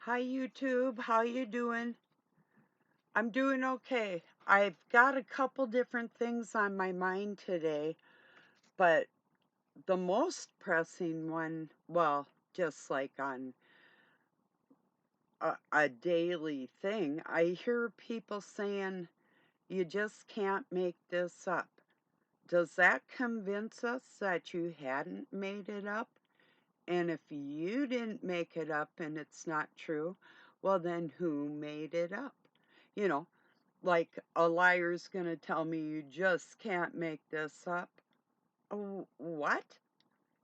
Hi YouTube, how you doing? I'm doing okay. I've got a couple different things on my mind today, but the most pressing one, well, just like on a daily thing, I hear people saying, you just can't make this up. Does that convince us that you hadn't made it up? And if you didn't make it up and it's not true, well, then who made it up? You know, like a liar's gonna tell me you just can't make this up. Oh, what?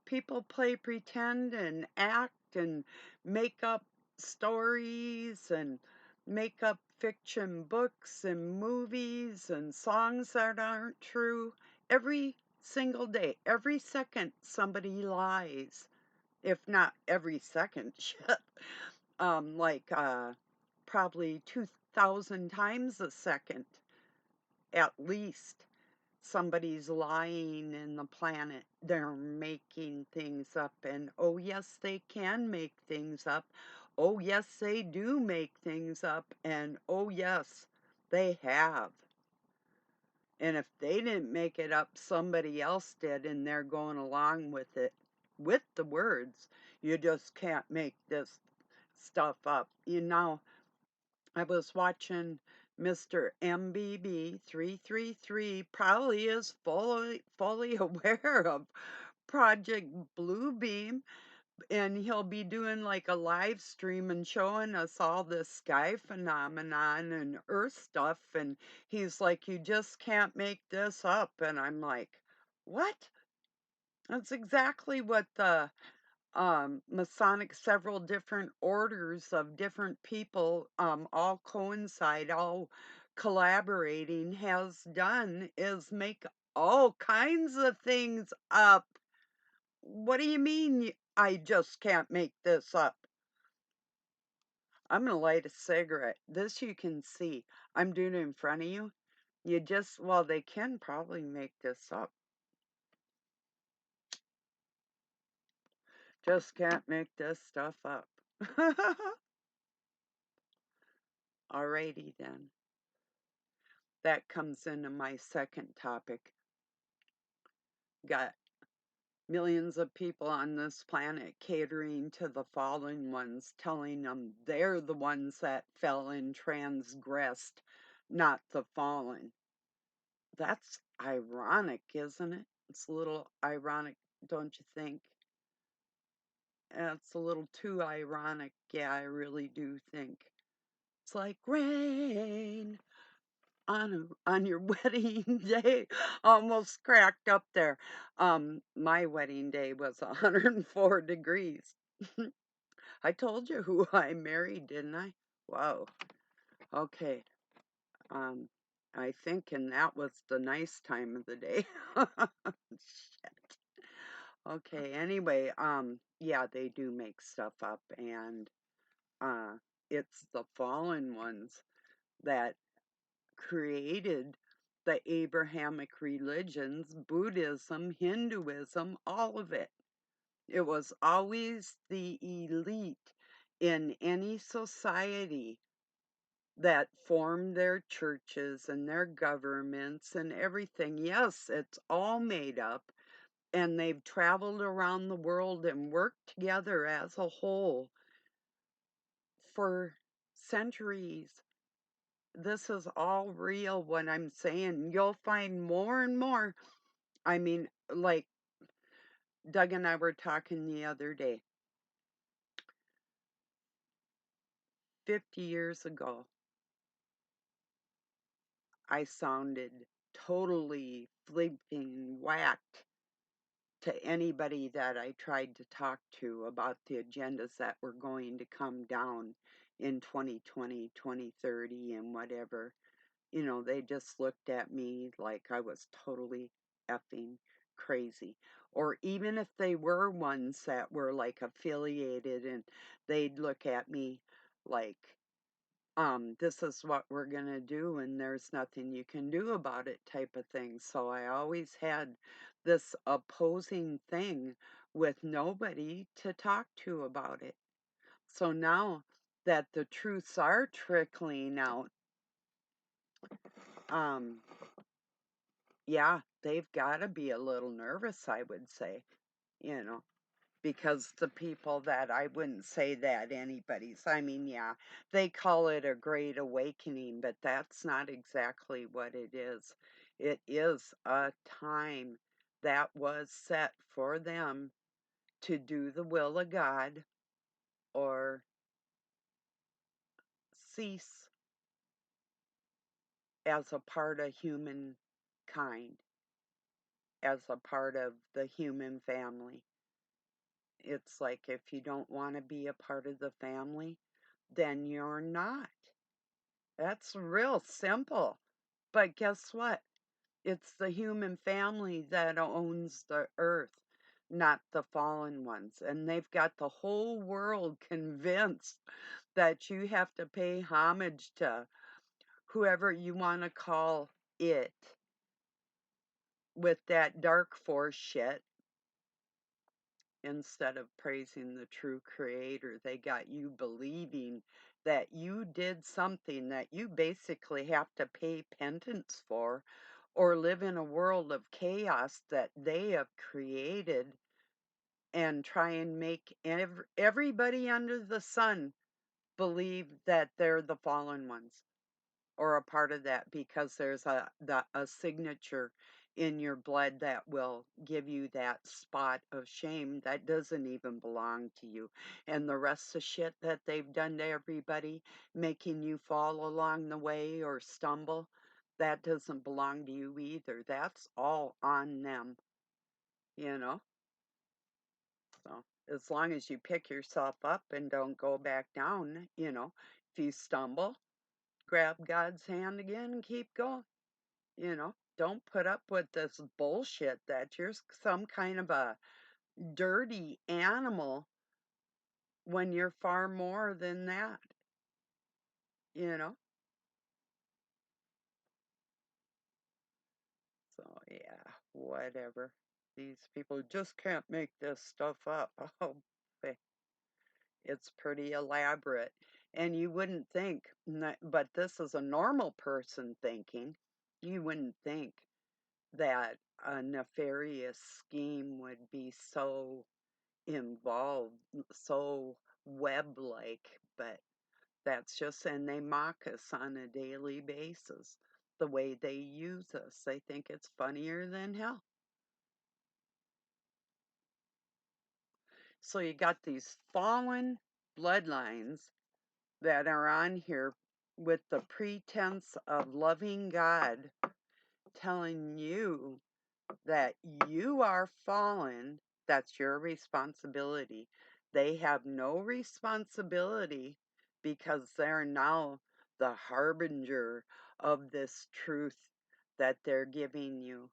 People play pretend and act and make up stories and make up fiction books and movies and songs that aren't true every single day. Every second somebody lies. If not every second, shit. Like probably 2,000 times a second at least. Somebody's lying in the planet. They're making things up. And oh, yes, they can make things up. Oh, yes, they do make things up. And oh, yes, they have. And if they didn't make it up, somebody else did, and they're going along with it with the words. You just can't make this stuff up. I was watching Mr. MBB 333 probably is fully aware of Project Bluebeam, and he'll be doing like a live stream and showing us all this sky phenomenon and earth stuff, and he's like, you just can't make this up. And I'm like, what? That's exactly what the Masonic, several different orders of different people, all coincide, all collaborating, has done is make all kinds of things up. What do you mean I just can't make this up? I'm gonna light a cigarette. This you can see. I'm doing it in front of you. Well, they can probably make this up. Just can't make this stuff up. Alrighty then. That comes into my second topic. Got millions of people on this planet catering to the fallen ones, telling them they're the ones that fell and transgressed, not the fallen. That's ironic, isn't it? It's a little ironic, don't you think? It's a little too ironic. Yeah, I really do think. It's like rain on your wedding day. Almost cracked up there. My wedding day was 104 degrees. I told you who I married, didn't I? Wow. Okay. Um, I think, and that was the nice time of the day. Shit. Okay. Anyway, yeah, they do make stuff up, and uh, it's the fallen ones that created the Abrahamic religions, Buddhism, Hinduism, all of it. It was always the elite in any society that formed their churches and their governments and everything. Yes, it's all made up, and they've traveled around the world and worked together as a whole for centuries. This is all real, what I'm saying. You'll find more and more. I mean, like Doug and I were talking the other day. 50 years ago, I sounded totally flipping whacked to anybody that I tried to talk to about the agendas that were going to come down in 2020, 2030, and whatever. They just looked at me like I was totally effing crazy. Or even if they were ones that were like affiliated, and they'd look at me like, this is what we're gonna do and there's nothing you can do about it type of thing. So I always had this opposing thing with nobody to talk to about it. So now that the truths are trickling out, um, yeah, they've got to be a little nervous, I would say, you know, because the people that I wouldn't say that anybody's, I mean, yeah, they call it a great awakening, but that's not exactly what it is. It is a time that was set for them to do the will of God or cease as a part of humankind, as a part of the human family. It's like if you don't want to be a part of the family, then you're not. That's real simple. But guess what? It's the human family that owns the earth, not the fallen ones. And they've got the whole world convinced that you have to pay homage to whoever you want to call it with that dark force shit instead of praising the true creator. They got you believing that you did something that you basically have to pay penance for or live in a world of chaos that they have created and try and make everybody under the sun believe that they're the fallen ones or a part of that because there's a signature in your blood that will give you that spot of shame that doesn't even belong to you. And the rest of shit that they've done to everybody, making you fall along the way or stumble, that doesn't belong to you either. That's all on them, you know? So as long as you pick yourself up and don't go back down, if you stumble, grab God's hand again and keep going. Don't put up with this bullshit that you're some kind of a dirty animal when you're far more than that, you know? So, yeah, whatever. These people just can't make this stuff up. Oh, it's pretty elaborate. And you wouldn't think, but this is a normal person thinking, you wouldn't think that a nefarious scheme would be so involved, so web-like, but that's just, and they mock us on a daily basis. The way they use us, they think it's funnier than hell. So you got these fallen bloodlines that are on here with the pretense of loving God, telling you that you are fallen, that's your responsibility. They have no responsibility because they're now the harbinger of this truth that they're giving you.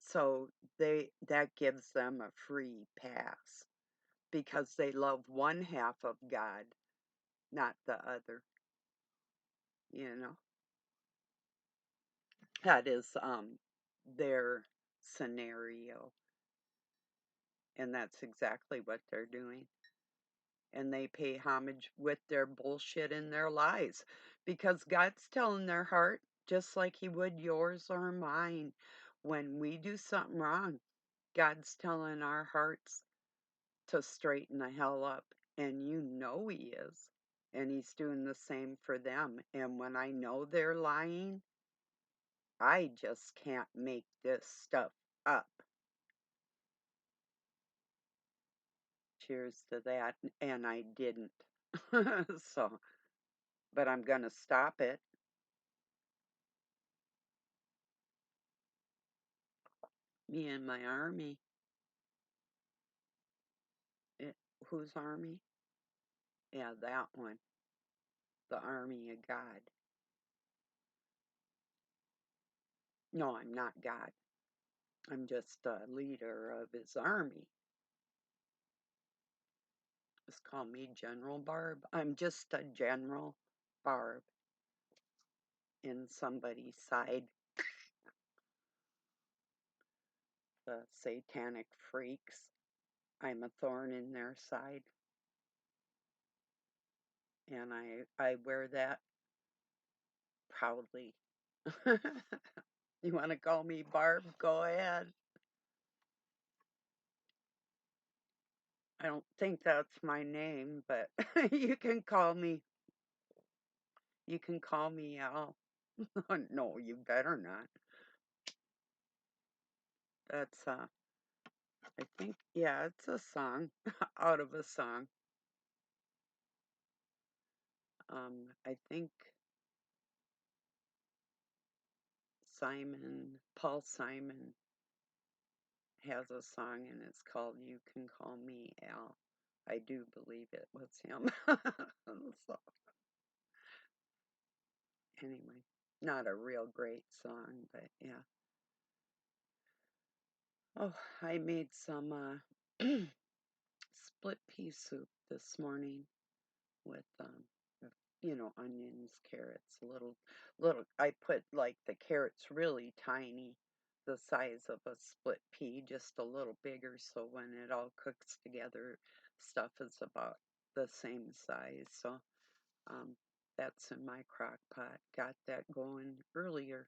So that gives them a free pass because they love one half of God, not the other, you know. That is their scenario, and that's exactly what they're doing. And they pay homage with their bullshit and their lies because God's telling their heart just like he would yours or mine. When we do something wrong, God's telling our hearts to straighten the hell up, and you know he is, and he's doing the same for them. And when I know they're lying, I just can't make this stuff up. Cheers to that. And I didn't. So, but I'm going to stop it. Me and my army. It, whose army? Yeah, that one. The army of God. No, I'm not God. I'm just a leader of his army. Just call me General Barb. I'm just a General Barb in somebody's side. The satanic freaks. I'm a thorn in their side. and I wear that proudly. You want to call me Barb? Go ahead. I don't think that's my name, but you can call me. You can call me Al. No, you better not. That's I think, yeah, it's a song out of a song. I think Paul Simon has a song and it's called You Can Call Me Al. I do believe it was him. So, anyway, not a real great song, but yeah. Oh, I made some split pea soup this morning with onions, carrots, little I put like the carrots really tiny, the size of a split pea, just a little bigger so when it all cooks together, stuff is about the same size. So um that's in my crock pot. Got that going earlier.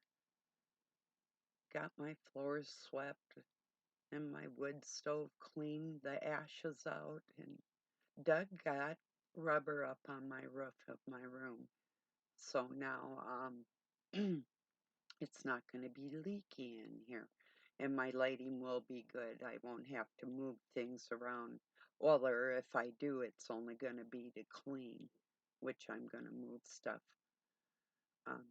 Got my floors swept and my wood stove cleaned the ashes out, and Doug got rubber up on my roof of my room. So now it's not going to be leaky in here. And my lighting will be good. I won't have to move things around. Well, or if I do, it's only going to be to clean, which I'm going to move stuff, um,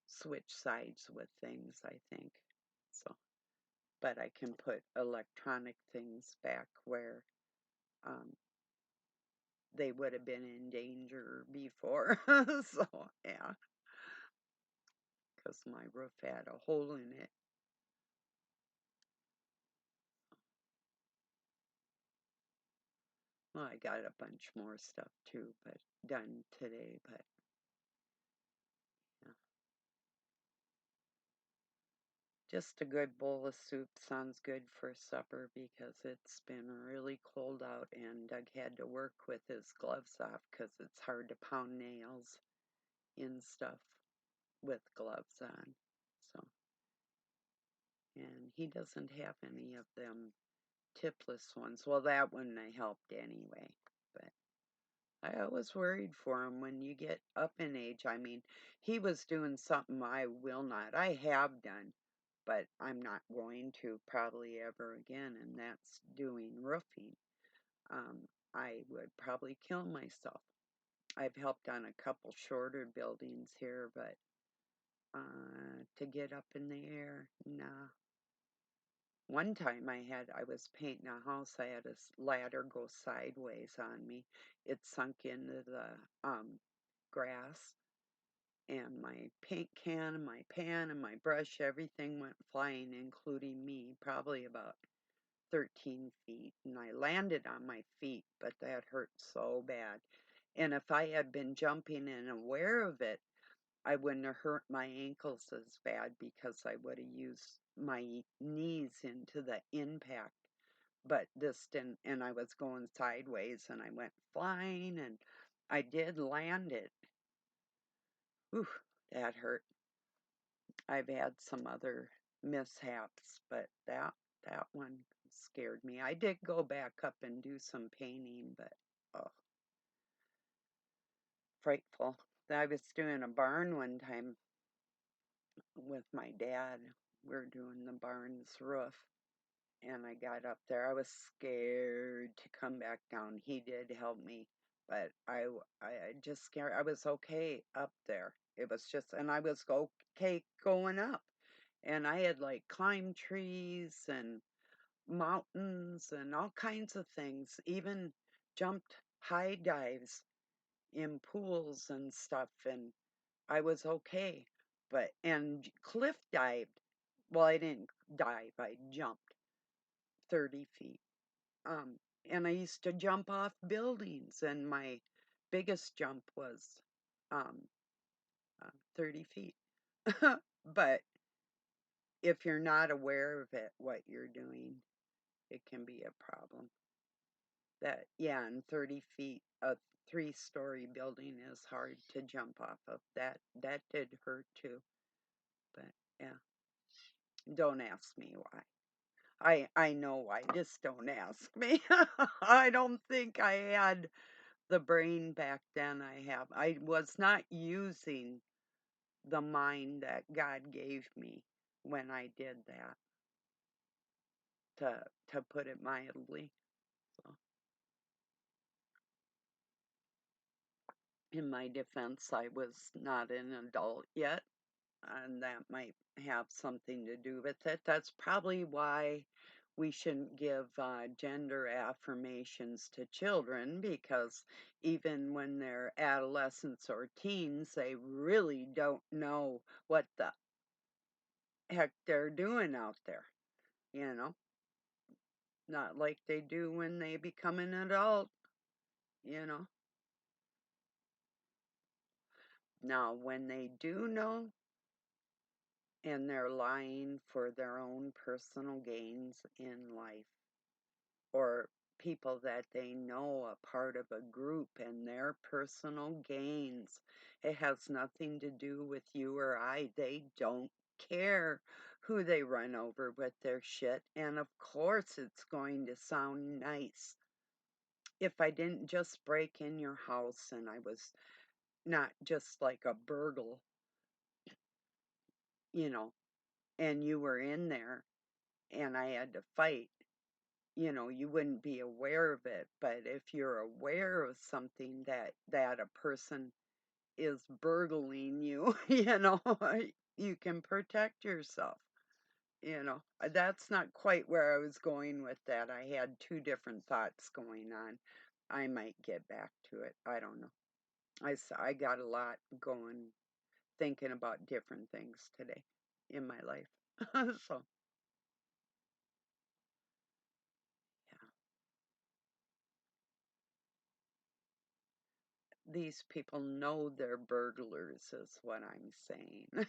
switch sides with things, I think. So, but I can put electronic things back where um, they would have been in danger before. So, yeah, because my roof had a hole in it. Well, I got a bunch more stuff too, but done today. But yeah, just a good bowl of soup sounds good for supper because it's been really cold out and Doug had to work with his gloves off because it's hard to pound nails in stuff with gloves on. So, and he doesn't have any of them tipless ones. Well, that one I helped anyway, but I was worried for him when you get up in age. I mean, he was doing something I will not. I have done, but I'm not going to probably ever again, and that's doing roofing. Um, I would probably kill myself. I've helped on a couple shorter buildings here, but to get up in the air, nah. One time I was painting a house. I had a ladder go sideways on me. It sunk into the grass, and my paint can and my pan and my brush, everything went flying, including me, probably about 13 feet. And I landed on my feet, but that hurt so bad. And if I had been jumping and aware of it, I wouldn't have hurt my ankles as bad because I would have used my knees into the impact. But this didn't, and I was going sideways and I went flying and I did land it. Whew, that hurt. I've had some other mishaps, but that one scared me. I did go back up and do some painting, but oh, frightful. I was doing a barn one time with my dad. We are doing the barn's roof, and I got up there. I was scared to come back down. He did help me, but I just scared. I was okay up there. It was just, and I was okay going up. And I had like climbed trees and mountains and all kinds of things, even jumped high dives in pools and stuff, and I was okay. But, and cliff dived. Well, I didn't dive, I jumped 30 feet. Um, and I used to jump off buildings, and my biggest jump was um, 30 feet. But if you're not aware of it, what you're doing, it can be a problem. Yeah, and 30 feet, a three-story building is hard to jump off of. That did hurt too. But yeah, don't ask me why. I know why. Just don't ask me. I don't think I had the brain back then I have. I was not using the mind that God gave me when I did that, to put it mildly. So, in my defense, I was not an adult yet, and that might have something to do with it. That's probably why we shouldn't give gender affirmations to children, because even when they're adolescents or teens, they really don't know what the heck they're doing out there, you know? Not like they do when they become an adult, you know? Now, when they do know and they're lying for their own personal gains in life, or people that they know a part of a group and their personal gains, it has nothing to do with you or I. They don't care who they run over with their shit. And of course, it's going to sound nice. If I didn't just break in your house and I was not just like a burgle, you know, and you were in there and I had to fight, you wouldn't be aware of it. But if you're aware of something that a person is burgling you, you can protect yourself. That's not quite where I was going with that. I had two different thoughts going on. I might get back to it. I don't know. I got a lot going, thinking about different things today in my life. So, yeah, these people know they're burglars, is what I'm saying.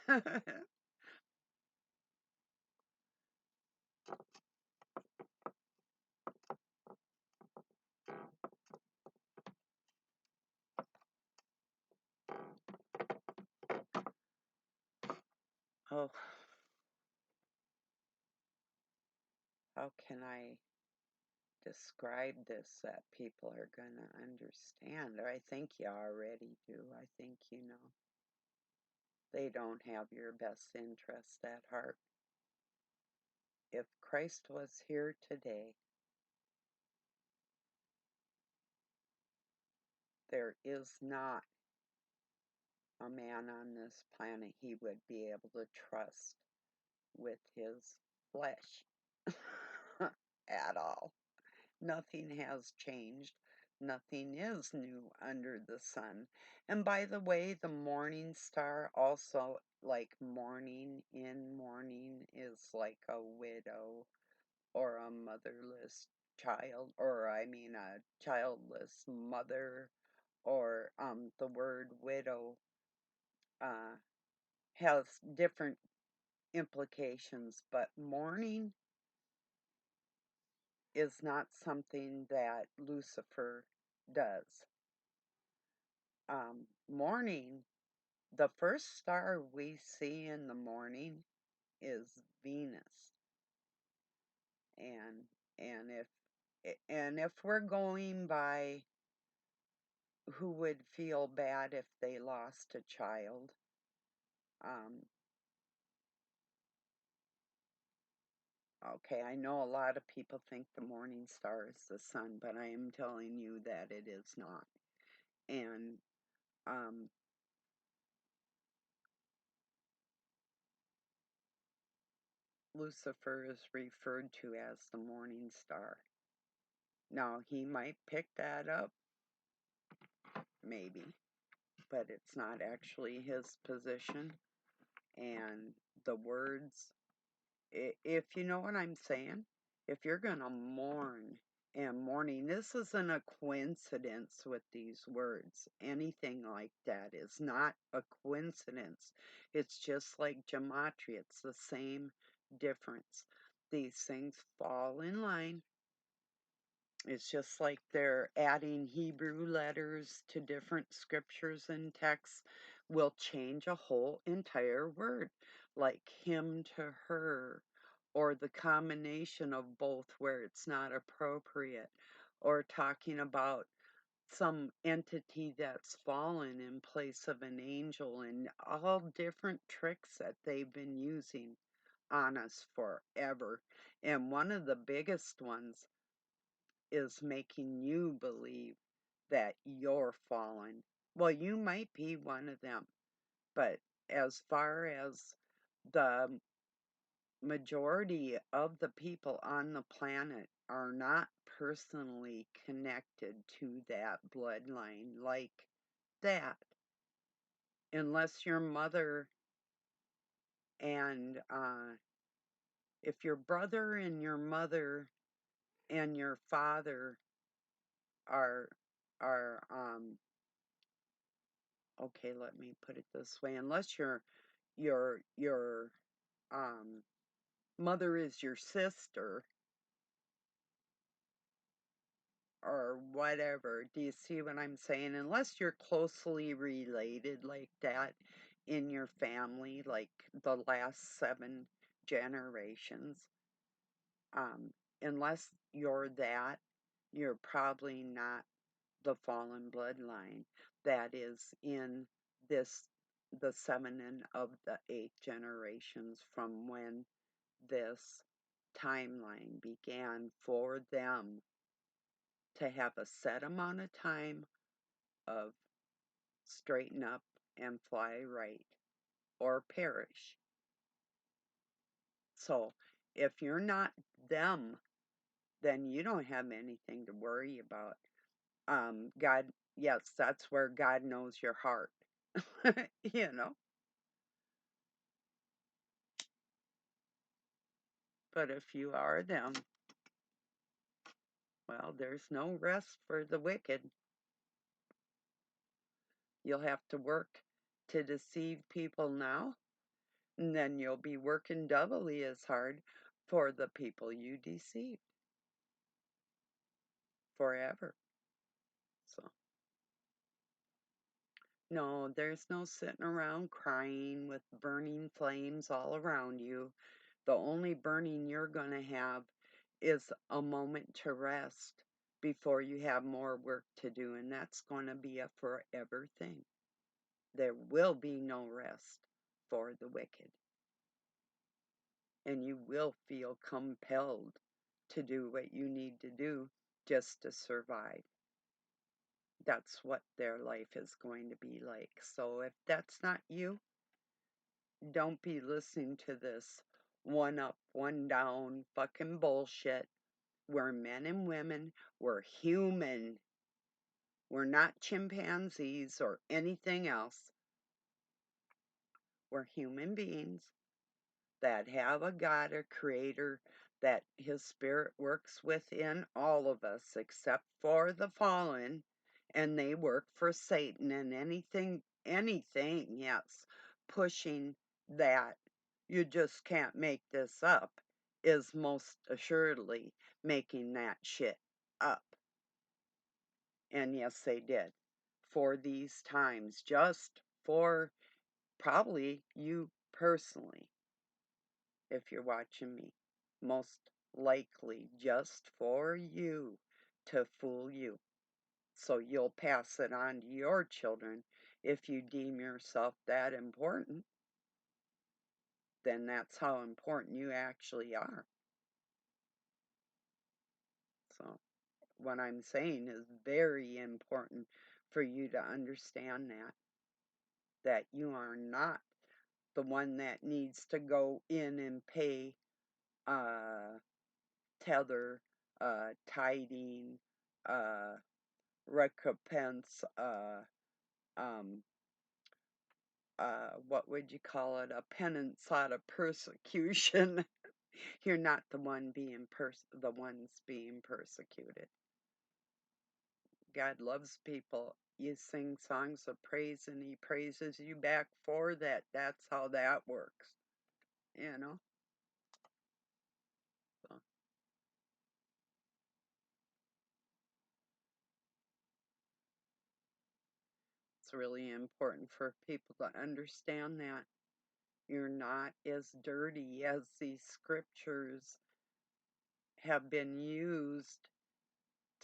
Oh, how can I describe this that people are going to understand? I think you already do. I think you know. They don't have your best interest at heart. If Christ was here today, there is not a man on this planet he would be able to trust with his flesh at all. Nothing has changed. Nothing is new under the sun. And by the way, the morning star also, like mourning in mourning, is like a widow or a motherless child, or I mean a childless mother, or the word widow uh, has different implications, but mourning is not something that Lucifer does. Morning, the first star we see in the morning is Venus, and and if we're going by who would feel bad if they lost a child, um, okay, I know a lot of people think the morning star is the sun, but I am telling you that it is not. And um, Lucifer is referred to as the morning star. Now, he might pick that up, maybe, but it's not actually his position. And the words, if you know what I'm saying, if you're going to mourn and mourning, this isn't a coincidence with these words. Anything like that is not a coincidence. It's just like gematria, it's the same difference. These things fall in line, It's just like they're adding Hebrew letters to different scriptures and texts will change a whole entire word, like him to her, or the combination of both where it's not appropriate, or talking about some entity that's fallen in place of an angel, and all different tricks that they've been using on us forever. And one of the biggest ones is making you believe that you're fallen. Well, you might be one of them, but as far as the majority of the people on the planet are not personally connected to that bloodline like that, unless your mother and if your brother and your mother and your father are are okay, let me put it this way, unless your um mother is your sister or whatever. Do you see what I'm saying? Unless you're closely related like that in your family, like the last 7 generations, um, unless you're that, you're probably not the fallen bloodline that is in this the 7 and of the 8 generations from when this timeline began for them to have a set amount of time of straighten up and fly right or perish. So if you're not them, then you don't have anything to worry about. God, yes, that's where God knows your heart. you know. But if you are them, well, there's no rest for the wicked. You'll have to work to deceive people now, and then you'll be working doubly as hard for the people you deceived forever. So, no, there's no sitting around crying with burning flames all around you. The only burning you're going to have is a moment to rest before you have more work to do, and that's going to be a forever thing. There will be no rest for the wicked, and you will feel compelled to do what you need to do just to survive. That's what their life is going to be like. So if that's not you, don't be listening to this one up, one down fucking bullshit. We're men and women. We're human. We're not chimpanzees or anything else. We're human beings that have a God, a creator, that his spirit works within all of us except for the fallen, and they work for Satan and anything, yes, pushing that you just can't make this up is most assuredly making that shit up. And yes, they did for these times, just for probably you personally, if you're watching me. Most likely just for you to fool you. So you'll pass it on to your children if you deem yourself that important. Then that's how important you actually are. So what I'm saying is very important for you to understand that you are not the one that needs to go in and pay tether, tiding, uh, recompense, um, what would you call it? A penance out of persecution. You're not the the ones being persecuted. God loves people. You sing songs of praise and he praises you back for that. That's how that works, you know? So, it's really important for people to understand that you're not as dirty as these scriptures have been used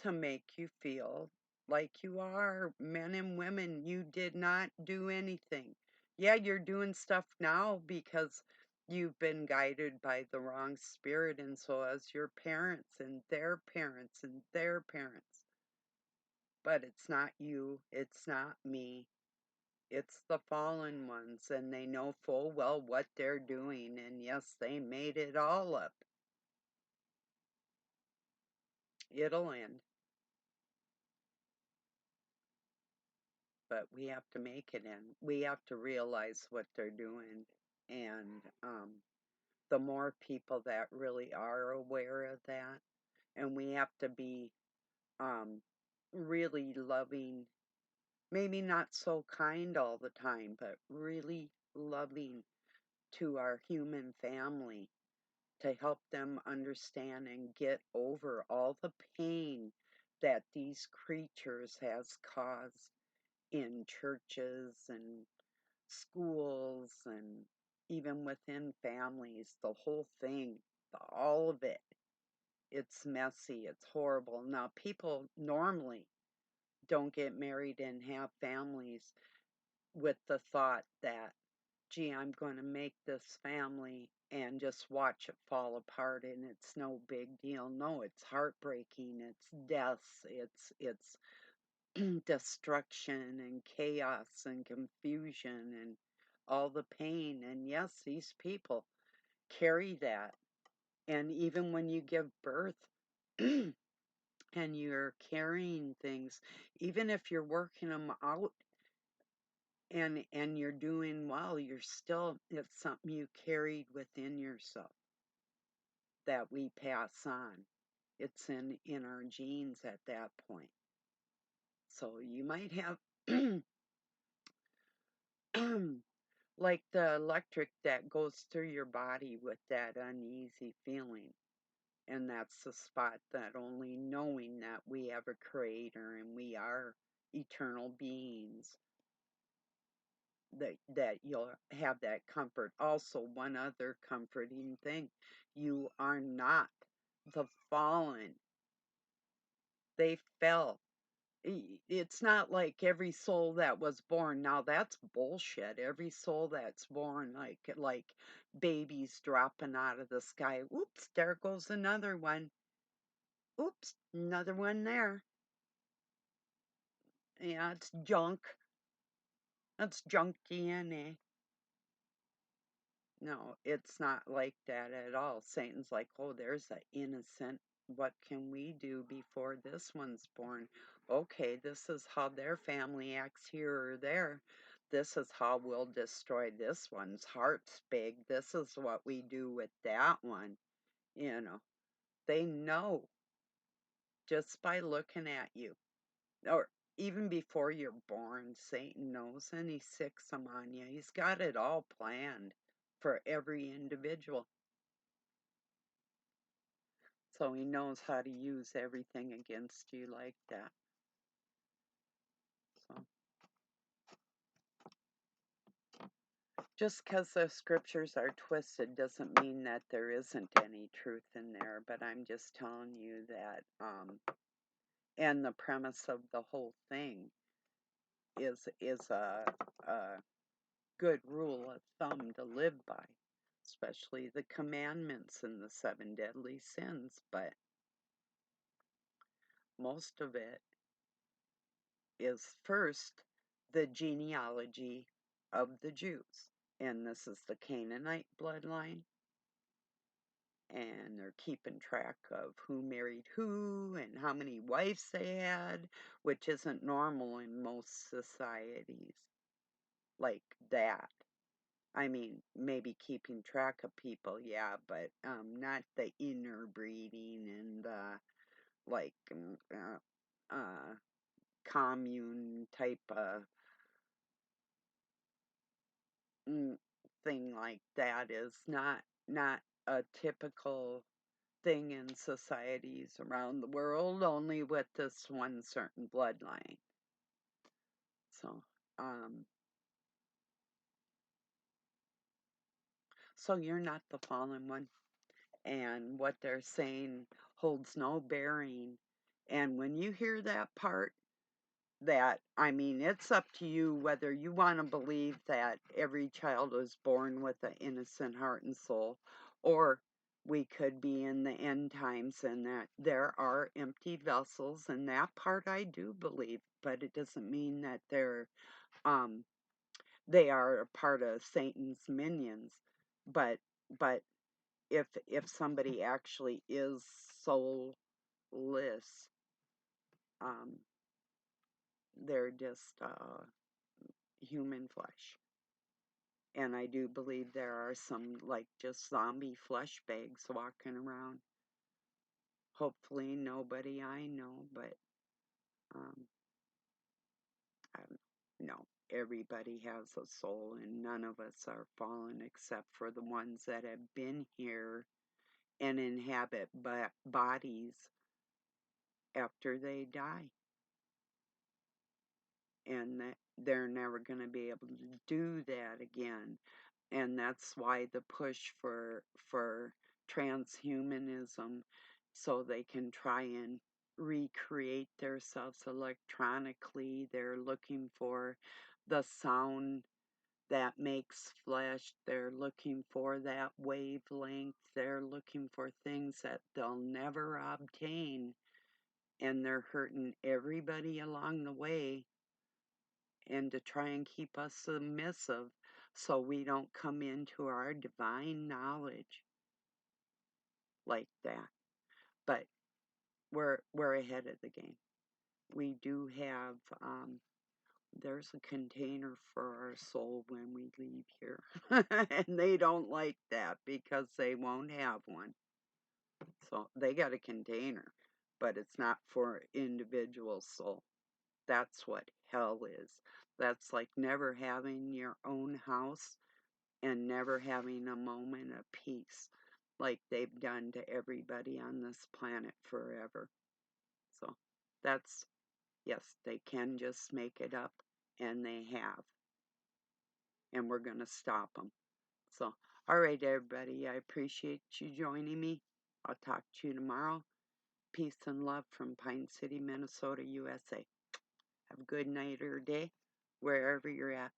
to make you feel like you are. Men and women, you did not do anything. Yeah, you're doing stuff now because you've been guided by the wrong spirit, and so as your parents and their parents and their parents. But it's not you, it's not me, it's the fallen ones, and they know full well what they're doing, and yes, they made it all up. It'll end. But we have to make it in. We have to realize what they're doing. And the more people that really are aware of that, and we have to be um, really loving, maybe not so kind all the time, but really loving to our human family to help them understand and get over all the pain that these creatures has caused in churches and schools and even within families, the whole thing, all of it. It's messy, it's horrible. Now, people normally don't get married and have families with the thought that, gee, I'm going to make this family and just watch it fall apart and it's no big deal. No, it's heartbreaking, it's deaths, it's destruction and chaos and confusion and all the pain. And yes, these people carry that. And even when you give birth and you're carrying things, even if you're working them out and you're doing well, you're still, it's something you carried within yourself that we pass on. It's in our genes at that point. So you might have like the electric that goes through your body with that uneasy feeling. And that's the spot that only knowing that we have a creator and we are eternal beings, that you'll have that comfort. Also, one other comforting thing, you are not the fallen. They fell. It's not like every soul that was born. Now that's bullshit. Every soul that's born, like babies dropping out of the sky. Oops, there goes another one. Oops, another one there. Yeah, it's junk. That's junk DNA. No, it's not like that at all. Satan's like, oh, there's an innocent. What can we do before this one's born? Okay, this is how their family acts here or there. This is how we'll destroy this one's heart's big. This is what we do with that one. You know, they know just by looking at you. Or even before you're born, Satan knows and he sicks them on you. He's got it all planned for every individual. So he knows how to use everything against you like that. So just because the scriptures are twisted doesn't mean that there isn't any truth in there. But I'm just telling you that, and the premise of the whole thing is a good rule of thumb to live by, especially the commandments and the seven deadly sins. But most of it is first the genealogy of the Jews. And this is the Canaanite bloodline. And they're keeping track of who married who and how many wives they had, which isn't normal in most societies like that. I mean, maybe keeping track of people, yeah, but not the interbreeding and the like commune type of mm, thing like that is not a typical thing in societies around the world, only with this one certain bloodline. So Um, so you're not the fallen one, and what they're saying holds no bearing. And when you hear that part, that, I mean, it's up to you whether you want to believe that every child was born with an innocent heart and soul, or we could be in the end times and that there are empty vessels, and that part I do believe, but it doesn't mean that um they are a part of Satan's minions. But but if somebody actually is soulless, um, they're just human flesh. And I do believe there are some like just zombie flesh bags walking around. Hopefully nobody I know, but um, I don't know. No, everybody has a soul, and none of us are fallen except for the ones that have been here and inhabit bodies after they die, and that they're never going to be able to do that again. And that's why the push for transhumanism, so they can try and recreate themselves electronically. They're looking for the sound that makes flesh. They're looking for that wavelength. They're looking for things that they'll never obtain, and they're hurting everybody along the way, and to try and keep us submissive so we don't come into our divine knowledge like that. But we're ahead of the game. We do have there's a container for our soul when we leave here. And they don't like that because they won't have one. So they got a container, but it's not for individual soul. That's what hell is. That's like never having your own house and never having a moment of peace like they've done to everybody on this planet forever. So that's, yes, they can just make it up, and they have, and we're going to stop them. So, all right, everybody, I appreciate you joining me. I'll talk to you tomorrow. Peace and love from Pine City, Minnesota, USA. Have a good night or day wherever you're at.